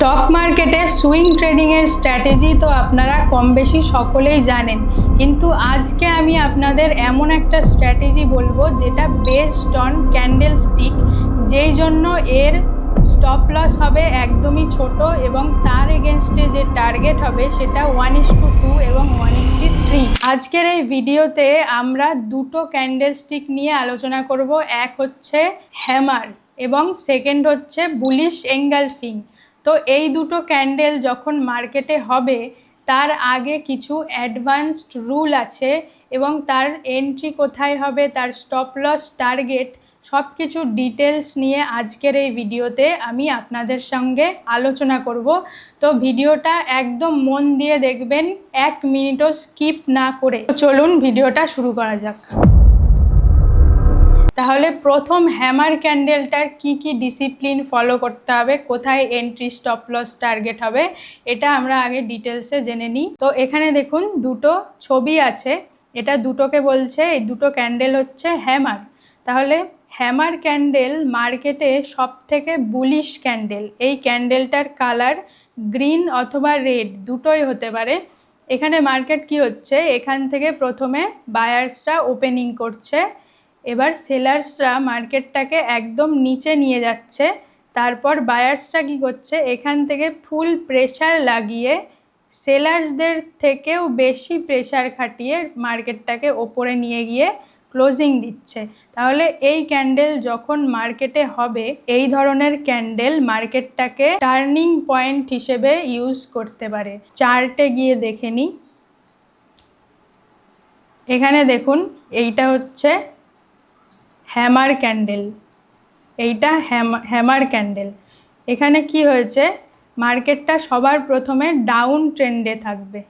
Stock মার্কেটে swing ট্রেডিংয়ের strategy তো আপনারা কম বেশি সকলেই জানেন, কিন্তু আজকে আমি আপনাদের এমন একটা স্ট্র্যাটেজি বলবো যেটা বেসড অন ক্যান্ডেল স্টিক, যেই জন্য এর স্টপ লস হবে একদমই ছোট এবং তার এগেনস্টে যে টার্গেট হবে সেটা 1:2 এবং 1:3। আজকের এই ভিডিওতে আমরা দুটো ক্যান্ডেল স্টিক নিয়ে আলোচনা করব। এক হচ্ছে হ্যামার এবং সেকেন্ড হচ্ছে বুলিশ এঙ্গালফিং। তো এই দুটো ক্যান্ডেল যখন মার্কেটে হবে তার আগে কিছু অ্যাডভান্সড রুল আছে এবং তার এন্ট্রি কোথায় হবে, তার স্টপ লস, টার্গেট সব কিছু ডিটেলস নিয়ে আজকের এই ভিডিওতে আমি আপনাদের সঙ্গে আলোচনা করব। তো ভিডিওটা একদম মন দিয়ে দেখবেন, 1 মিনিটও স্কিপ না করে। চলুন ভিডিওটা শুরু করা যাক। তাহলে প্রথম হ্যামার ক্যান্ডেলটার কি কি ডিসিপ্লিন ফলো করতে হবে, কোথায় এন্ট্রি, স্টপ লস, টার্গেট হবে, এটা আমরা আগে ডিটেলসে জেনে নিই। তো এখানে দেখুন দুটো ছবি আছে, এটা দুটোকে বলছে, এই দুটো ক্যান্ডেল হচ্ছে হ্যামার। তাহলে হ্যামার ক্যান্ডেল মার্কেটে সব থেকে বুলিশ ক্যান্ডেল। এই ক্যান্ডেলটার কালার গ্রিন অথবা রেড দুটোই হতে পারে। এখানে মার্কেট কি হচ্ছে, এখান থেকে প্রথমে বায়ার্সরা ওপেনিং করছে, এবার সেলার্সরা মার্কেটটাকে একদম নিচে নিয়ে যাচ্ছে, তারপর বায়ার্সরা কী করছে, এখান থেকে ফুল প্রেশার লাগিয়ে সেলার্সদের থেকেও বেশি প্রেশার খাটিয়ে মার্কেটটাকে ওপরে নিয়ে গিয়ে ক্লোজিং দিচ্ছে। তাহলে এই ক্যান্ডেল যখন মার্কেটে হবে, এই ধরনের ক্যান্ডেল মার্কেটটাকে টার্নিং পয়েন্ট হিসেবে ইউজ করতে পারে। চার্টে গিয়ে দেখে নিই। এখানে দেখুন এইটা হচ্ছে হ্যামার ক্যান্ডেল, এইটা হ্যামার ক্যান্ডেল। এখানে কি হয়েছে, মার্কেটটা সবার প্রথমে ডাউন ট্রেন্ডে থাকবে,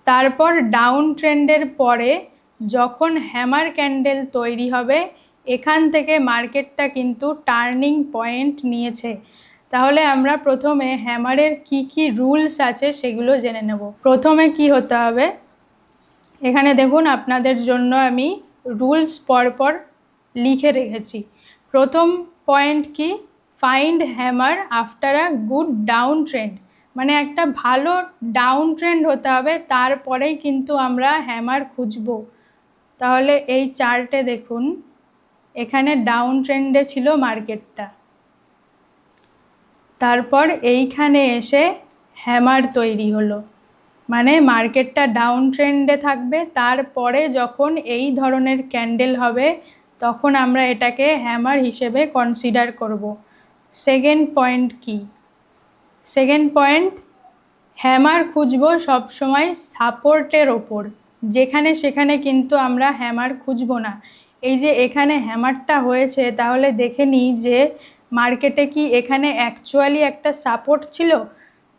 তারপর ডাউন ট্রেন্ডের পরে যখন হ্যামার ক্যান্ডেল তৈরি হবে, এখান থেকে মার্কেটটা কিন্তু টার্নিং পয়েন্ট নিয়েছে। তাহলে আমরা প্রথমে হ্যামারের কি কি রুলস আছে সেগুলো জেনে নেব। প্রথমে কি হতে হবে, এখানে দেখুন আপনাদের জন্য আমি রুলস পরপর লিখে রেখেছি। প্রথম পয়েন্ট কি, find hammer after a good down trend, মানে একটা ভালো ডাউন ট্রেন্ড হতে হবে, তারপরেই কিন্তু আমরা হ্যামার খুঁজব। তাহলে এই চার্টে দেখুন, এখানে ডাউন ট্রেন্ডে ছিল মার্কেটটা, তারপর এইখানে এসে হ্যামার তৈরি হলো, মানে মার্কেটটা ডাউন ট্রেন্ডে থাকবে, তারপরে যখন এই ধরনের ক্যান্ডেল হবে তখন আমরা এটাকে হ্যামার হিসেবে কনসিডার করব। সেকেন্ড পয়েন্ট কি, সেকেন্ড পয়েন্ট, হ্যামার খুঁজব সবসময় সাপোর্টের ওপর, যেখানে সেখানে কিন্তু আমরা হ্যামার খুঁজব না। এই যে এখানে হ্যামারটা হয়েছে, তাহলে দেখে নিই যে মার্কেটে কি এখানে অ্যাকচুয়ালি একটা সাপোর্ট ছিল।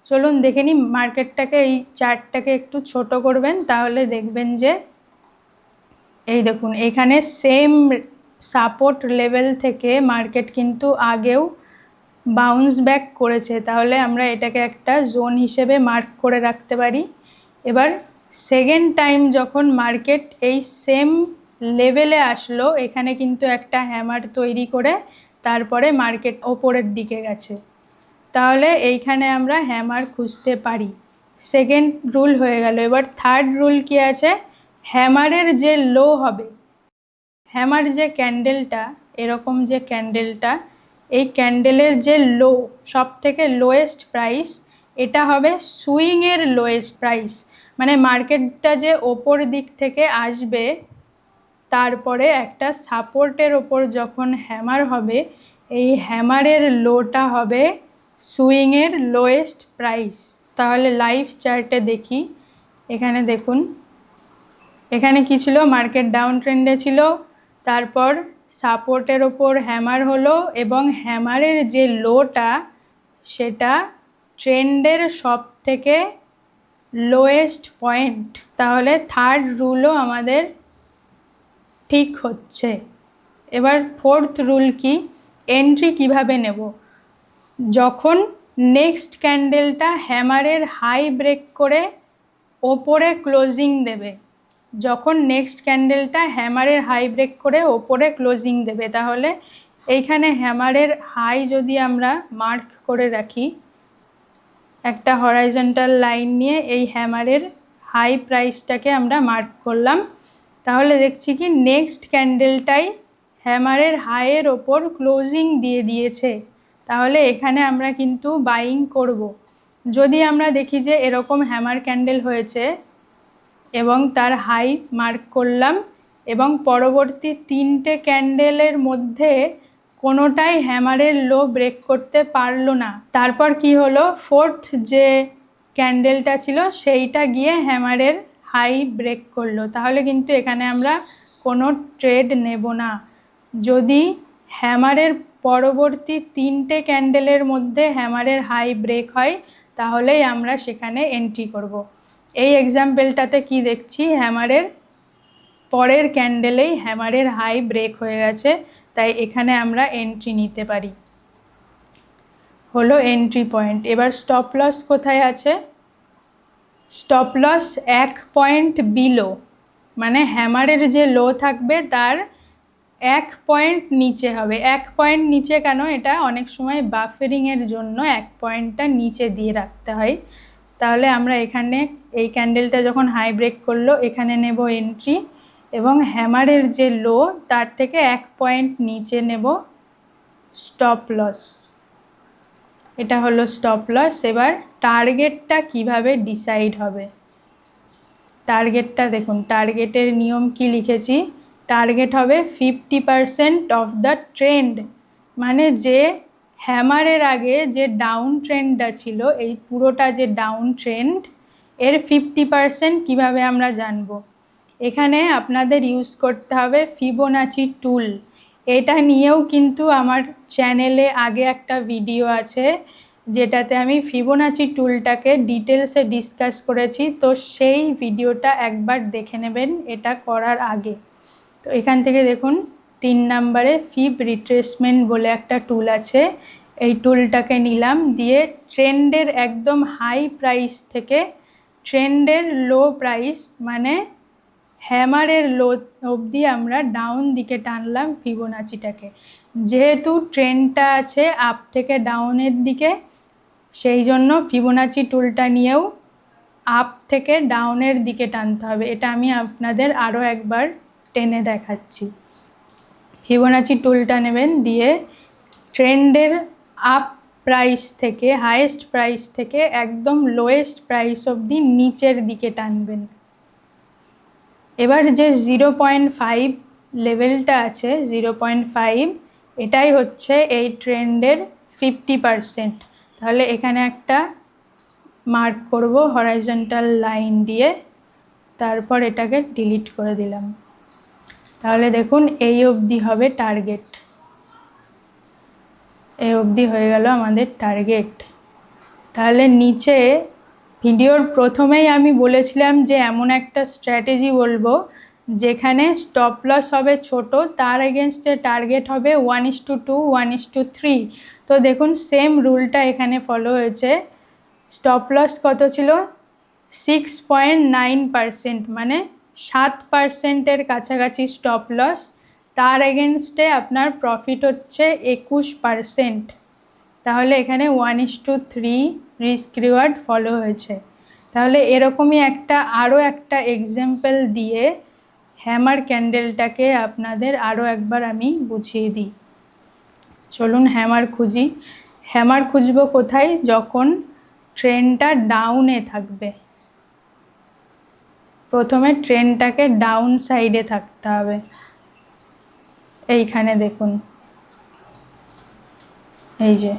চলুন দেখে নিই মার্কেটটাকে, এই চার্টটাকে একটু ছোট করবেন, তাহলে দেখবেন যে এই দেখুন এখানে সেম সাপোর্ট লেভেল থেকে মার্কেট কিন্তু আগেও বাউন্স ব্যাক করেছে। তাহলে আমরা এটাকে একটা জোন হিসেবে মার্ক করে রাখতে পারি। এবার সেকেন্ড টাইম যখন মার্কেট এই সেম লেভেলে আসলো, এখানে কিন্তু একটা হ্যামার তৈরি করে তারপরে মার্কেট ওপরের দিকে গেছে, তাহলে এইখানে আমরা হ্যামার খুঁজতে পারি। সেকেন্ড রুল হয়ে গেল। এবার থার্ড রুল কি আছে, হ্যামারের যে লো হবে, হ্যামার যে ক্যান্ডেলটা, এরকম যে ক্যান্ডেলটা, এই ক্যান্ডেলের যে লো, সব থেকে লোয়েস্ট প্রাইস, এটা হবে সুইংয়ের লোয়েস্ট প্রাইস। মানে মার্কেটটা যে ওপর দিক থেকে আসবে, তারপরে একটা সাপোর্টের ওপর যখন হ্যামার হবে, এই হ্যামারের লোটা হবে সুইংয়ের লোয়েস্ট প্রাইস। তাহলে লাইভ চার্টে দেখি, এখানে দেখুন এখানে কি ছিল, মার্কেট ডাউন ট্রেন্ডে ছিল, তারপর সাপোর্টের ওপর হ্যামার হলো এবং হ্যামারের যে লোটা সেটা ট্রেন্ডের সব থেকে লোয়েস্ট পয়েন্ট। তাহলে থার্ড রুলও আমাদের ঠিক হচ্ছে। এবার ফোর্থ রুল কি, এন্ট্রি কিভাবে নেব, যখন নেক্সট ক্যান্ডেলটা হ্যামারের হাই ব্রেক করে ওপরে ক্লোজিং দেবে, যখন নেক্সট ক্যান্ডেলটা হ্যামারের হাই ব্রেক করে ওপরে ক্লোজিং দেবে, তাহলে এইখানে হ্যামারের হাই যদি আমরা মার্ক করে রাখি, একটা হরাইজন্টাল লাইন নিয়ে এই হ্যামারের হাই প্রাইসটাকে আমরা মার্ক করলাম। তাহলে দেখছি কি নেক্সট ক্যান্ডেলটাই হ্যামারের হাইয়ের ওপর ক্লোজিং দিয়ে দিয়েছে, তাহলে এখানে আমরা কিন্তু বাইং করব। যদি আমরা দেখি যে এরকম হ্যামার ক্যান্ডেল হয়েছে এবং তার হাই মার্ক করলাম এবং পরবর্তী 3টে ক্যান্ডেলের মধ্যে কোনোটাই হ্যামারের লো ব্রেক করতে পারলো না, তারপর কি হলো, ফোর্থ যে ক্যান্ডেলটা ছিল সেইটা গিয়ে হ্যামারের হাই ব্রেক করলো, তাহলে কিন্তু এখানে আমরা কোনো ট্রেড নেব না। যদি হ্যামারের পরবর্তী 3টে ক্যান্ডেলের মধ্যে হ্যামারের হাই ব্রেক হয় তাহলেই আমরা সেখানে এন্ট্রি করব। এই এক্সাম্পলটাতে কি দেখছি, হ্যামারের পরের ক্যান্ডেলেই হ্যামারের হাই ব্রেক হয়ে গেছে, তাই এখানে আমরা এন্ট্রি নিতে পারি, হলো এন্ট্রি পয়েন্ট। এবার স্টপ লস কোথায় আছে, স্টপ লস 1 পয়েন্ট বিলো, মানে হ্যামারের যে লো থাকবে তার 1 পয়েন্ট নিচে হবে। 1 পয়েন্ট নিচে কেন, এটা অনেক সময় বাফারিংয়ের জন্য 1 পয়েন্টটা নিচে দিয়ে রাখতে হয়। তাহলে আমরা এখানে এই ক্যান্ডেলটা যখন হাই ব্রেক করলো এখানে নেব এন্ট্রি এবং হ্যামারের যে লো তার থেকে 1 পয়েন্ট নিচে নেব স্টপ লস। এটা হলো স্টপ লস। এবার টার্গেটটা কিভাবে ডিসাইড হবে, টার্গেটটা দেখুন, টার্গেটের নিয়ম কি লিখেছি, টার্গেট হবে 50% অফ দ্য ট্রেন্ড, মানে যে হ্যামারের আগে যে ডাউন ট্রেন্ডটা ছিল, এই পুরোটা যে ডাউন ট্রেন্ড এর 50% কিভাবে আমরা জানবো, এখানে আপনাদের ইউজ করতে হবে ফিবোনাচি টুল। এটা নিয়েও কিন্তু আমার চ্যানেলে আগে একটা ভিডিও আছে যেটাতে আমি ফিবোনাচি টুলটাকে ডিটেলসে ডিসকাস করেছি, তো সেই ভিডিওটা একবার দেখে নেবেন এটা করার আগে। তো এখান থেকে দেখুন 3 নম্বরে ফিব রিট্রেসমেন্ট বলে একটা টুল আছে, এই টুলটাকে নিলাম, দিয়ে ট্রেন্ডের একদম হাই প্রাইস থেকে ট্রেন্ডের লো প্রাইস মানে হ্যামারের লো অবধি আমরা ডাউন দিকে টানলাম ফিবোনাচিটাকে। যেহেতু ট্রেন্ডটা আছে আপ থেকে ডাউনের দিকে, সেই জন্য ফিবোনাচি টুলটা নিয়েও আপ থেকে ডাউনের দিকে টানতে হবে। এটা আমি আপনাদের আরও একবার টেনে দেখাচ্ছি। ফিবোনাচি টুলটা নেবেন, দিয়ে ট্রেন্ডের আপ প্রাইস থেকে হাইয়েস্ট প্রাইস থেকে একদম লোয়েস্ট প্রাইস অবধি নিচের দিকে টানবেন। এবার যে 0.5 লেভেলটা আছে, 0.5 এটাই হচ্ছে এই ট্রেন্ডের 50%। তাহলে এখানে একটা মার্ক করব হরাইজন্টাল লাইন দিয়ে, তারপর এটাকে ডিলিট করে দিলাম। তাহলে দেখুন এই অবধি হবে টার্গেট, এই অবধি হয়ে গেল আমাদের টার্গেট। তাহলে নিচে ভিডিওর প্রথমেই আমি বলেছিলাম যে এমন একটা স্ট্র্যাটেজি বলবো যেখানে স্টপ লস হবে ছোট, তার এগেনস্টে টার্গেট হবে 1:2, 1:3। তো দেখুন সেম রুলটা এখানে ফলো হয়েছে। স্টপ লস কত ছিল, 6.9%, মানে 7%-এর কাছাকাছি স্টপ লস, তার এগেনস্টে আপনার প্রফিট হচ্ছে 21%। তাহলে এখানে 1:3 রিস্ক রিওয়ার্ড ফলো হয়েছে। তাহলে এরকমই আরও একটা এক্সাম্পল দিয়ে হ্যামার ক্যান্ডেলটাকে আপনাদের আরও একবার আমি বুঝিয়ে দিই। চলুন হ্যামার খুঁজি। হ্যামার খুঁজবো কোথায়, যখন ট্রেন্ডটা ডাউনে থাকবে। প্রথমে ট্রেন্ডটাকে ডাউন সাইডে থাকতে হবে। এইখানে দেখুন, এই যে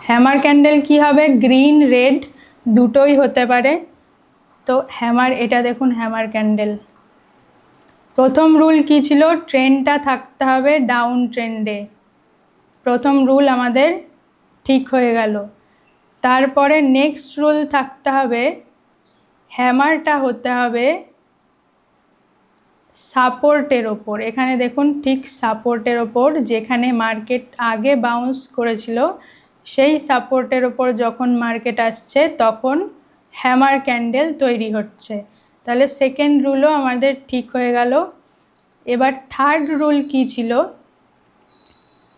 হ্যামার ক্যান্ডেল কি হবে, গ্রিন রেড দুটোই হতে পারে। তো হ্যামার, এটা দেখুন হ্যামার ক্যান্ডেল। প্রথম রুল কি ছিল, ট্রেন্ডটা থাকতে হবে ডাউন ট্রেন্ডে, প্রথম রুল আমাদের ঠিক হয়ে গেল। তারপরে নেক্সট রুল থাকতে হবে হ্যামারটা হতে হবে সাপোর্টের ওপর। এখানে দেখুন ঠিক সাপোর্টের ওপর, যেখানে মার্কেট আগে বাউন্স করেছিল সেই সাপোর্টের ওপর যখন মার্কেট আসছে তখন হ্যামার ক্যান্ডেল তৈরি হচ্ছে। তাহলে সেকেন্ড রুলও আমাদের ঠিক হয়ে গেল। এবার থার্ড রুল কি ছিল,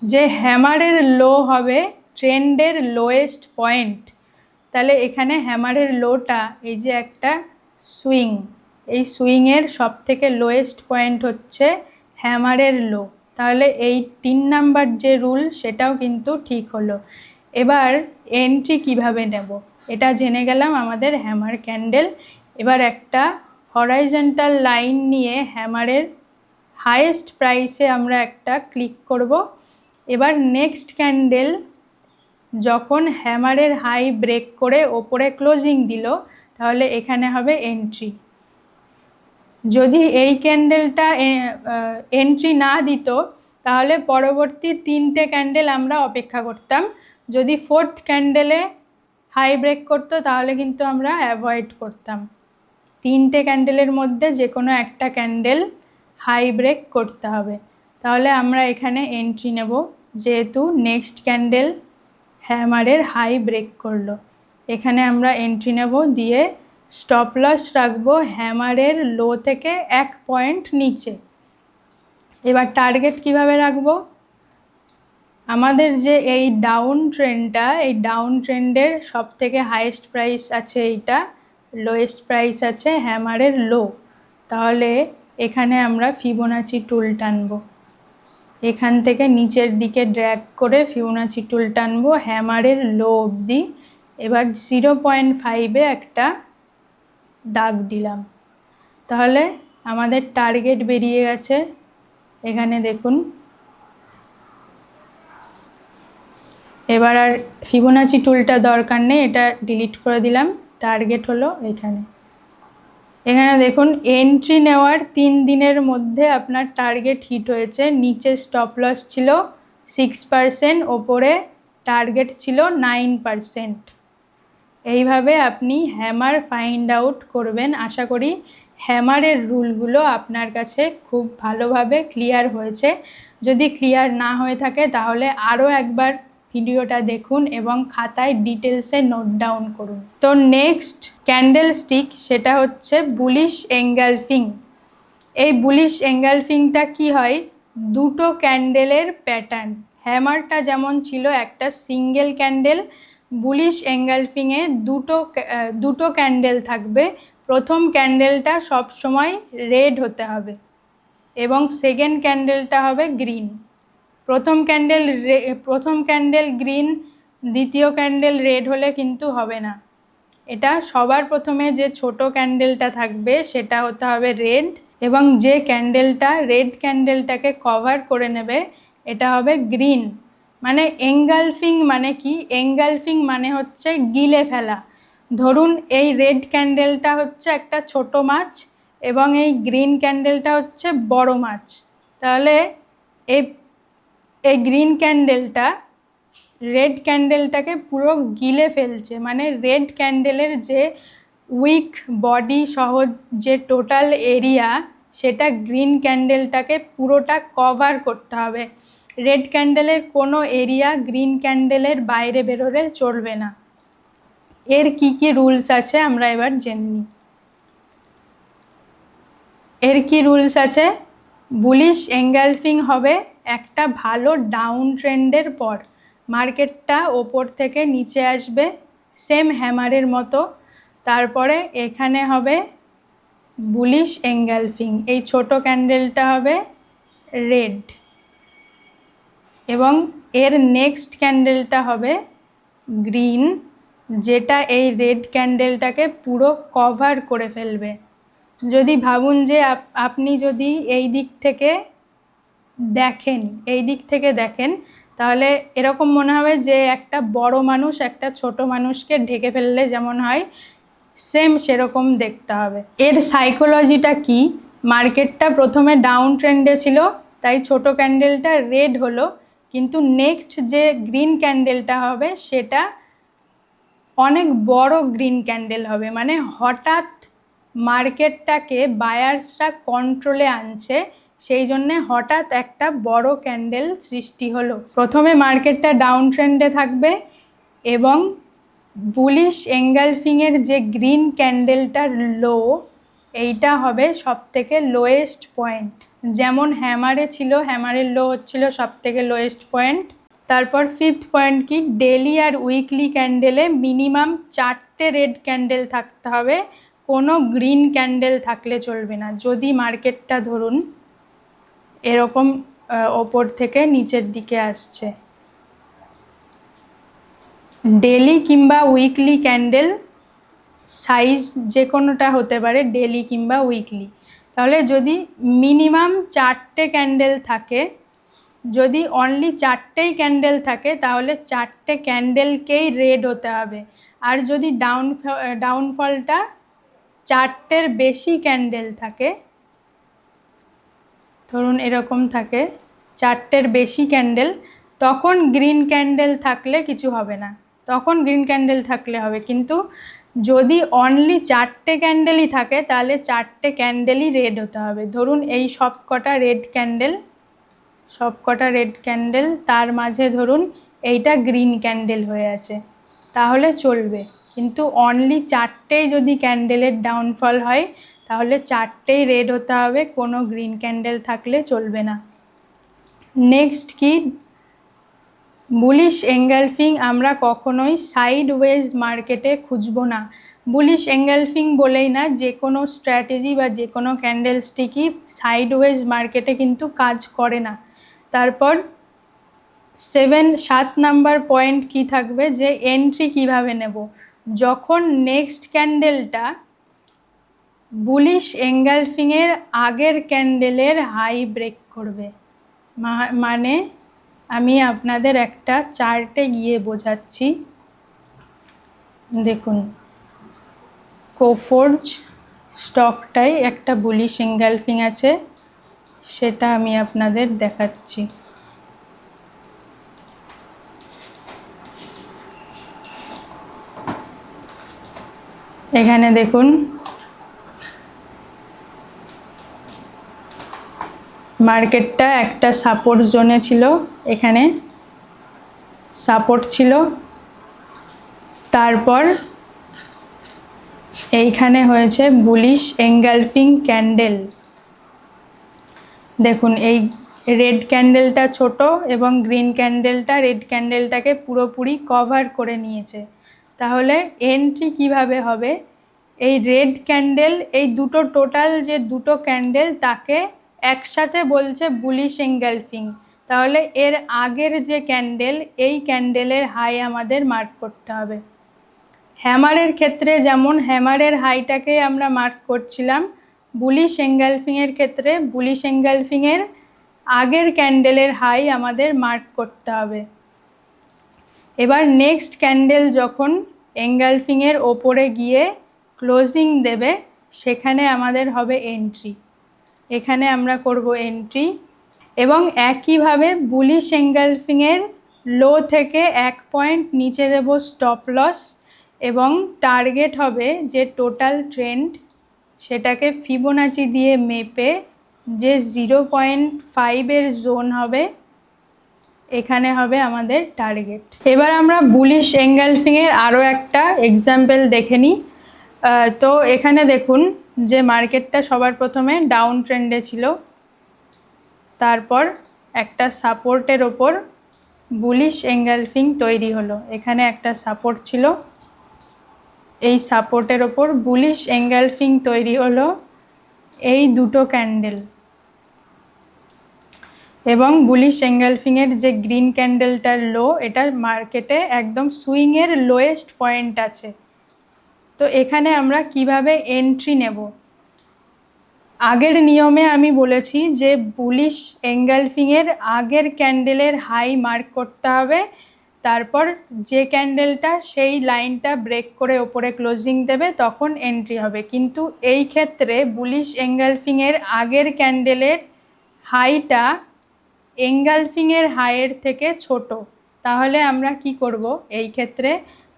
যে হ্যামারের লো হবে ট্রেন্ডের লোয়েস্ট পয়েন্ট। তাহলে এখানে হ্যামারের লোটা এই যে একটা সুইং, এই সুইংয়ের সব থেকে লোয়েস্ট পয়েন্ট হচ্ছে হ্যামারের লো। তাহলে এই 3 নাম্বার যে রুল সেটাও কিন্তু ঠিক হলো। এবার এন্ট্রি কিভাবে নেব এটা জেনে গেলাম আমাদের হ্যামার ক্যান্ডেল। এবার একটা হরাইজন্টাল লাইন নিয়ে হ্যামারের হাইয়েস্ট প্রাইসে আমরা একটা ক্লিক করব। এবার নেক্সট ক্যান্ডেল যখন হ্যামারের হাই ব্রেক করে ওপরে ক্লোজিং দিল তাহলে এখানে হবে এন্ট্রি। যদি এই ক্যান্ডেলটা এন্ট্রি না দিত তাহলে পরবর্তী 3টে ক্যান্ডেল আমরা অপেক্ষা করতাম। যদি 4th ক্যান্ডেলে হাই ব্রেক করতো তাহলে কিন্তু আমরা অ্যাভয়েড করতাম। 3টে ক্যান্ডেলের মধ্যে যে কোনো একটা ক্যান্ডেল হাই ব্রেক করতে হবে। তাহলে আমরা এখানে এন্ট্রি নেব, যেহেতু নেক্সট ক্যান্ডেল হ্যামারের হাই ব্রেক করলো। এখানে আমরা এন্ট্রি নেব, দিয়ে স্টপ লস রাখবো হ্যামারের লো থেকে 1 পয়েন্ট নিচে। এবার টার্গেট কিভাবে রাখবো, আমাদের যে এই ডাউন ট্রেন্ডটা, এই ডাউন ট্রেন্ডের সব থেকে হাইয়েস্ট প্রাইস আছে এইটা, লোয়েস্ট প্রাইস আছে হ্যামারের লো। তাহলে এখানে আমরা ফিবোনাচি টুল টানবো, এখান থেকে নিচের দিকে ড্র্যাগ করে ফিবোনাচি টুল টানবো হ্যামারের লো অবধি। এবার 0.5-এ একটা দাগ দিলাম, তাহলে আমাদের টার্গেট বেরিয়ে গেছে। এখানে দেখুন, এবার আর ফিবোনাচি টুলটা দরকার নেই, এটা ডিলিট করে দিলাম। টার্গেট হলো এখানে। এখানে দেখুন এন্ট্রি নেওয়ার 3 দিনের মধ্যে আপনার টার্গেট হিট হয়েছে। নিচে স্টপ লস ছিল 6%, ওপরে টার্গেট ছিল 9%। এইভাবে আপনি হ্যামার ফাইন্ড আউট করবেন। আশা করি হ্যামারের রুলগুলো আপনার কাছে খুব ভালোভাবে ক্লিয়ার হয়েছে। যদি ক্লিয়ার না হয়ে থাকে তাহলে আরও একবার ভিডিওটা দেখুন এবং খাতায় ডিটেলসে নোট ডাউন করুন। তো নেক্সট ক্যান্ডেল স্টিক, সেটা হচ্ছে বুলিশ এঙ্গালফিং। এই বুলিশ এঙ্গালফিংটা কি হয়, দুটো ক্যান্ডেলের প্যাটার্ন। হ্যামারটা যেমন ছিল একটা সিঙ্গেল ক্যান্ডেল, বুলিশ এঙ্গালফিংয়ে দুটো ক্যান্ডেল থাকবে। প্রথম ক্যান্ডেলটা সব সময় রেড হতে হবে এবং সেকেন্ড ক্যান্ডেলটা হবে গ্রিন। প্রথম ক্যান্ডেল গ্রিন, দ্বিতীয় ক্যান্ডেল রেড হলে কিন্তু হবে না। এটা সবার প্রথমে যে ছোট ক্যান্ডেলটা থাকবে সেটা হতে হবে রেড, এবং যে ক্যান্ডেলটা রেড ক্যান্ডেলটাকে কভার করে নেবে এটা হবে গ্রিন। মানে এঙ্গালফিং মানে কি, এঙ্গালফিং মানে হচ্ছে গিলে ফেলা। ধরুন এই রেড ক্যান্ডেলটা হচ্ছে একটা ছোট মাছ এবং এই গ্রিন ক্যান্ডেলটা হচ্ছে বড় মাছ। তাহলে এই গ্রিন ক্যান্ডেলটা রেড ক্যান্ডেলটাকে পুরো গিলে ফেলছে। মানে রেড ক্যান্ডেলের যে উইক বডি সহ যে টোটাল এরিয়া, সেটা গ্রিন ক্যান্ডেলটাকে পুরোটা কভার করতে হবে। রেড ক্যান্ডেলের কোনো এরিয়া গ্রিন ক্যান্ডেলের বাইরে বেরোলে চলবে না। এর কি কি রুলস আছে আমরা এবার জেনে নিই। এর কি রুলস আছে, বুলিশ এঙ্গালফিং হবে একটা ভালো ডাউন ট্রেন্ডের পর। মার্কেটটা ওপর থেকে নিচে আসবে সেম হ্যামারের মতো, তারপরে এখানে হবে বুলিশ এঙ্গালফিং। এই ছোট ক্যান্ডেলটা হবে রেড এবং এর নেক্সট ক্যান্ডেলটা হবে গ্রিন, যেটা এই রেড ক্যান্ডেলটাকে পুরো কভার করে ফেলবে। যদি ভাবুন যে আপনি যদি এই দিক থেকে দেখেন তাহলে এরকম মনে হবে যে একটা বড় মানুষ একটা ছোট মানুষকে ঢেকে ফেললে যেমন হয়, সেম সেরকম দেখতে হবে। এর সাইকোলজিটা কি, মার্কেটটা প্রথমে ডাউন ট্রেন্ডে ছিল তাই ছোট ক্যান্ডেলটা রেড হলো, কিন্তু নেক্সট যে গ্রিন ক্যান্ডেলটা হবে সেটা অনেক বড় গ্রিন ক্যান্ডেল হবে। মানে হঠাৎ মার্কেটটাকে বায়ার্সরা কন্ট্রোলে আনছে, সেই জন্যে হঠাৎ একটা বড় ক্যান্ডেল সৃষ্টি হলো। প্রথমে মার্কেটটা ডাউন ট্রেন্ডে থাকবে এবং বুলিশ এঙ্গালফিংয়ের যে গ্রিন ক্যান্ডেলটার লো, এইটা হবে সব থেকে লোয়েস্ট পয়েন্ট। যেমন হ্যামারে ছিল, হ্যামারের লো হচ্ছিল সব থেকে লোয়েস্ট পয়েন্ট। তারপর ফিফথ পয়েন্ট কি, ডেলি আর উইকলি ক্যান্ডেলে মিনিমাম 4টে রেড ক্যান্ডেল থাকতে হবে, কোনো গ্রিন ক্যান্ডেল থাকলে চলবে না। যদি মার্কেটটা ধরুন এরকম ওপর থেকে নিচের দিকে আসছে, ডেলি কিংবা উইকলি ক্যান্ডেল সাইজ যে কোনোটা হতে পারে, ডেলি কিংবা উইকলি। তাহলে যদি মিনিমাম 4টে ক্যান্ডেল থাকে, যদি অনলি 4টেই ক্যান্ডেল থাকে তাহলে 4টে ক্যান্ডেলকেই রেড হতে হবে। আর যদি ডাউনফলটা 4টের বেশি ক্যান্ডেল থাকে, ধরুন এরকম থাকে 4টের বেশি ক্যান্ডেল, তখন গ্রিন ক্যান্ডেল থাকলে কিছু হবে না, তখন গ্রিন ক্যান্ডেল থাকলে হবে। কিন্তু যদি অনলি 4টে ক্যান্ডেলই থাকে তাহলে 4টে ক্যান্ডেলই রেড হতে হবে। ধরুন এই সবকটা রেড ক্যান্ডেল, তার মাঝে ধরুন এইটা গ্রিন ক্যান্ডেল হয়ে আছে, তাহলে চলবে। কিন্তু অনলি 4টেই যদি ক্যান্ডেলের ডাউনফল হয় তাহলে 4টেই রেড হতে হবে, কোনো গ্রিন ক্যান্ডেল থাকলে চলবে না। নেক্সট কি, বুলিশ এঙ্গালফিং আমরা কখনোই সাইডওয়েজ মার্কেটে খুঁজবো না। বুলিশ এঙ্গালফিং বলেই না, যে কোনো স্ট্র্যাটেজি বা যে কোনো ক্যান্ডেলস্টিকই সাইডওয়েজ মার্কেটে কিন্তু কাজ করে না। তারপর 7 নাম্বার পয়েন্ট কি থাকবে, যে এন্ট্রি কিভাবে নেব। যখন নেক্সট ক্যান্ডেলটা বুলিশ এঙ্গালফিংয়ের আগের ক্যান্ডেলের হাই ব্রেক করবে, মানে আমি আপনাদের একটা চার্টে গিয়ে বোঝাচ্ছি। দেখুন কোফোর্জ স্টকটাই একটা বুলিশ এঙ্গালফিং আছে, সেটা আমি আপনাদের দেখাচ্ছি। এখানে দেখুন মার্কেটটা একটা সাপোর্ট জোনে ছিল, এখানে সাপোর্ট ছিল, তারপর এইখানে হয়েছে বুলিশ এঙ্গালফিং ক্যান্ডেল। দেখুন এই রেড ক্যান্ডেলটা ছোট এবং গ্রিন ক্যান্ডেলটা রেড ক্যান্ডেলটাকে পুরোপুরি কভার করে নিয়েছে। তাহলে এন্ট্রি কিভাবে হবে, এই রেড ক্যান্ডেল, এই দুটো টোটাল যে দুটো ক্যান্ডেল তাকে একসাথে বলছে বুলিশ এঙ্গালফিং। তাহলে এর আগের যে ক্যান্ডেল, এই ক্যান্ডেলের হাই আমাদের মার্ক করতে হবে। হ্যামারের ক্ষেত্রে যেমন হ্যামারের হাইটাকে আমরা মার্ক করছিলাম, বুলিশ এঙ্গালফিংয়ের ক্ষেত্রে বুলিশ এঙ্গালফিংয়ের আগের ক্যান্ডেলের হাই আমাদের মার্ক করতে হবে। এবার নেক্সট ক্যান্ডেল যখন এঙ্গালফিংয়ের ওপরে গিয়ে ক্লোজিং দেবে, সেখানে আমাদের হবে এন্ট্রি, এখানে আমরা করব এন্ট্রি। এবং একইভাবে বুলিশ এঙ্গালফিংয়ের লো থেকে 1 পয়েন্ট নিচে দেব স্টপ লস, এবং টার্গেট হবে যে টোটাল ট্রেন্ড, সেটাকে ফিবোনাচি দিয়ে মেপে যে 0.5 জোন হবে, এখানে হবে আমাদের টার্গেট। এবার আমরা বুলিশ এঙ্গালফিংয়ের আরও একটা এক্সাম্পল দেখে নিই। তো এখানে দেখুন যে মার্কেটটা সবার প্রথমে ডাউন ট্রেন্ডে ছিল, তারপর একটা সাপোর্টের ওপর বুলিশ এঙ্গালফিং তৈরি হলো, এখানে একটা সাপোর্ট ছিল, এই সাপোর্টের ওপর বুলিশ এঙ্গালফিং তৈরি হলো, এই দুটো ক্যান্ডেল, এবং বুলিশ এঙ্গালফিংয়ের যে গ্রিন ক্যান্ডেলটার লো, এটা মার্কেটে একদম সুইংয়ের লোয়েস্ট পয়েন্ট আছে। তো এখানে আমরা কিভাবে এন্ট্রি নেব, আগের নিয়মে আমি বলেছি যে বুলিশ এঙ্গালফিংয়ের আগের ক্যান্ডেলের হাই মার্ক করতে হবে, তারপর যে ক্যান্ডেলটা সেই লাইনটা ব্রেক করে ওপরে ক্লোজিং দেবে তখন এন্ট্রি হবে। কিন্তু এই ক্ষেত্রে বুলিশ এঙ্গালফিংয়ের আগের ক্যান্ডেলের হাইটা এঙ্গালফিংয়ের হাইয়ের থেকে ছোট, তাহলে আমরা কি করব, এই ক্ষেত্রে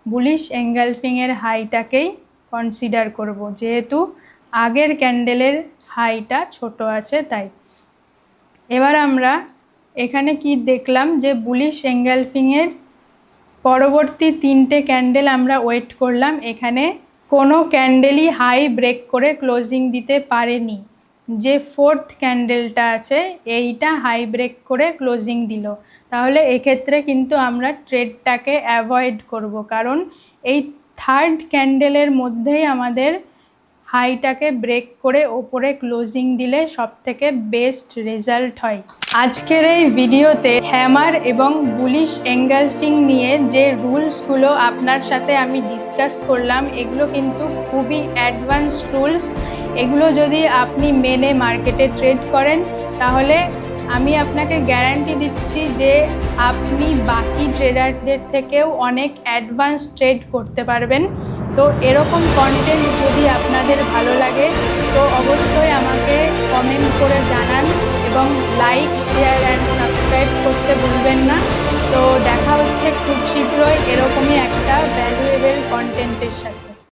বুলিশ এঙ্গালফিংয়ের হাইটাকেই কনসিডার করব, যেহেতু আগের ক্যান্ডেলের হাইটা ছোট আছে তাই। এবার আমরা এখানে কি দেখলাম, যে বুলিশ এঙ্গালফিংয়ের পরবর্তী 3টে ক্যান্ডেল আমরা ওয়েট করলাম, এখানে কোনো ক্যান্ডেলই হাই ব্রেক করে ক্লোজিং দিতে পারেনি। যে 4th ক্যান্ডেলটা আছে এইটা হাই ব্রেক করে ক্লোজিং দিল, তাহলে এক্ষেত্রে কিন্তু আমরা ট্রেডটাকে অ্যাভয়েড করব, কারণ এই থার্ড ক্যান্ডেলের মধ্যেই আমাদের হাইটাকে ব্রেক করে ওপরে ক্লোজিং দিলে সবথেকে বেস্ট রেজাল্ট হয়। আজকের এই ভিডিওতে হ্যামার এবং বুলিশ এঙ্গালফিং নিয়ে যে রুলসগুলো আপনার সাথে আমি ডিসকাস করলাম, এগুলো কিন্তু খুবই অ্যাডভান্স রুলস। এগুলো যদি আপনি মেনে মার্কেটে ট্রেড করেন তাহলে আমি আপনাকে গ্যারান্টি দিচ্ছি যে আপনি বাকি ট্রেডারদের থেকেও অনেক অ্যাডভান্স ট্রেড করতে পারবেন। তো এরকম কন্টেন্ট যদি আপনাদের ভালো লাগে তো অবশ্যই আমাকে কমেন্ট করে জানান এবং লাইক, শেয়ার অ্যান্ড সাবস্ক্রাইব করতে ভুলবেন না। তো দেখা হচ্ছে খুব শীঘ্রই এরকমই একটা ভ্যালুয়েবল কন্টেন্টের সাথে।